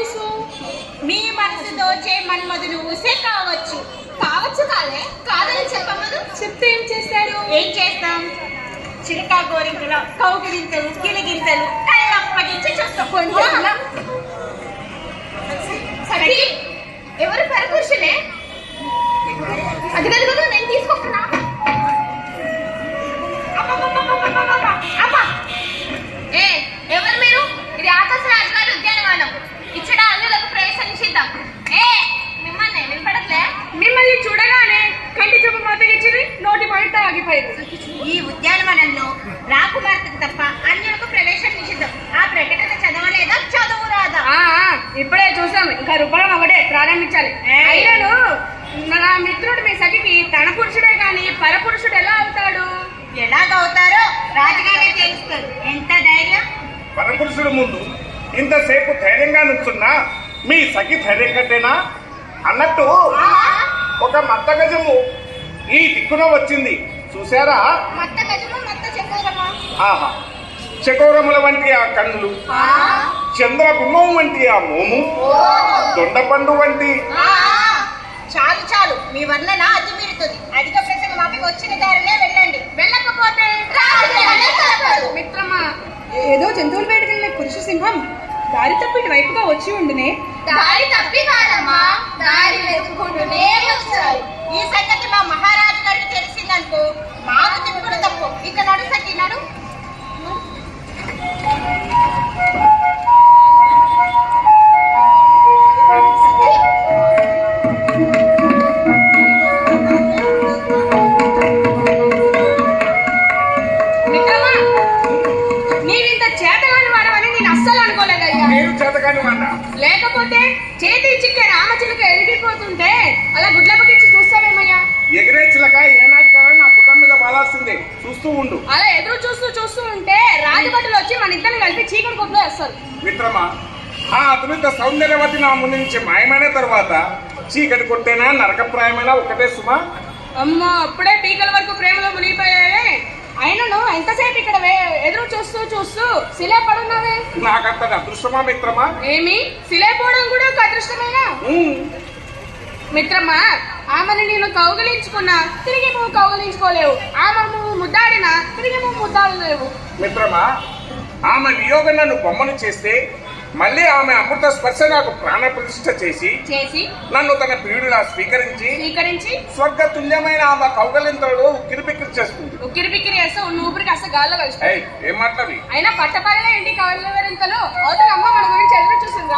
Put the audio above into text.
తెలుసు? మీ మనసు దోచే మన్మధుడు ఊసే కావచ్చు. కావచ్చు కాదే, కాదని చెప్పమను. చెప్తే ఏం చేస్తారు? ఏం చేస్తాం? చిరకా గోరింకలు, కౌగిలింతలు, గిలిగింతలు కళ్ళప్పగించి చూసుకోకుండా. సఖి, ఎవరు పరపురుషులే? అది కదా నేను తీసుకొస్తున్నా. ఏ ఎవరు మీరు? ఇది ఆకాశ రాజుగారి ఉద్యానవనం. ఇచ్చట అల్లులకు ప్రవేశం నిషిద్ధం. ఏ మిమ్మల్ని వినపడట్లే? మిమ్మల్ని చూడగానే కంటి చూపు మతగిచ్చింది, నోటి మాట ఆగిపోయింది. ఈ ఉద్యానవనంలో రాకుమార్తెకు తప్ప అన్యులకు ప్రవేశం నిషిద్ధం. ఆ ప్రకటన చదవలేదా? చదువు రాదా? ఇప్పుడే చూసాం, ఇంకా రూపం ఒకటే ప్రారంభించాలి. అయినను నా మిత్రుడు మీ సఖికి తన పురుషుడే గాని పరపురుషుడు ఎలా అవుతాడు? ఎలాగవుతారో రాజుగారే తెలుస్తారు. ఎంత ధైర్యం! పరపురుషుడు ముందు ఇంతసేపు ధైర్యంగా నుంచున్నా మీ సఖి ధైర్యం కట్టేనా అన్నట్టు ఒక మత్త గజము ఈ దిక్కున వచ్చింది చూసారా? మత్త గజము, మత్త చకోరమా? ఆహా, చకోరముల వంటి ఆ కన్నులు, చంద్రబింబం వంటి ఆ మోము, దొండపండు వంటి. చాలు చాలు, మీ వర్ణన అతిమీరుతుంది. అధిక ప్రసంగం ఆపి వచ్చిన దారినే వెళ్ళండి. వెళ్ళకపోతే మిత్రమా, ఏదో జంతువులు వేడుకెళ్ళిన పురుష సింహం దారి తప్పి ఇటు వైపుగా వచ్చి ఉండునే. దారి తప్పి కాదమ్మా, దారి వెతుకుంటూనే వచ్చారు. ఈ సంగతి మా మహారాజు గారికి తెలిసిందనుకో, మాకు తిప్పుడు తప్పు. ఇక నడు సఖి, నడు. మిత్రమా, నీవింత చేతగాని వాడవని నేను అస్సలు అనుకోలేదయ్యా. నేను చేతకాని వాడిన. లేకపోతే చేతి చిక్కే రామచిలుక ఎగిరిపోతుంటే అలా గుడ్లపకిచ్చి చూస్తావేమయ్యా? ఎగిరే చిలక ఏనాటికైనా నా బుధం మీద వాలాల్సిందే, చూస్తూ ఉండు. అలా ఎదురు చూస్తూ ఉంటే రాజభటులు వచ్చి మన ఇద్దరిని కలిపి చీకటి కొట్లో వేస్తారు. మిత్రమా, ఆ అద్భుత సౌందర్యవతి నా ముందు నుంచి మాయమైన తర్వాత చీకటి కొట్టేనా నరకప్రాయమైనా ఒకటే సుమా. అమ్మో, అప్పుడే పీకల వరకు ప్రేమలో మునిగిపోయావే. అయినను ఎంతసేపు ఇక్కడ ఎదురు చూస్తూ శిలే పడున్నావే. నాకంత అదృష్టమా మిత్రమా? ఏమి శిలైపోవడం కూడా ఒక అదృష్టమేనా? మిత్రమా, ఆమెను నేను కౌగిలించుకున్నా తిరిగి నువ్వు కౌగిలించుకోలేవు. ఆమె నువ్వు ముద్దాడినా తిరిగి నువ్వు ముద్దాడలేవు. మిత్రమా, ఆమె వియోగం నన్ను బొమ్మను చేస్తే మళ్ళీ ఆమె అమృత స్పర్శ నాకు ప్రాణ ప్రతిష్ఠ చేసి నన్ను తన ప్రియుడిలా స్వీకరించి స్వర్గ తుల్యమైన ఆమె కౌగలింతలో ఉక్కిరిబిక్కిరి చేస్తుంది. ఉక్కిరిబిక్కిరి చేస్తే ఊపిరికి అసలు గాల్లో కలిసి ఏం మాట్లాడి అయినా పట్టపగలే ఇంటి కౌగలింతలు అవుతాయి. అమ్మ మన గురించి ఎదురు చూస్తుంది.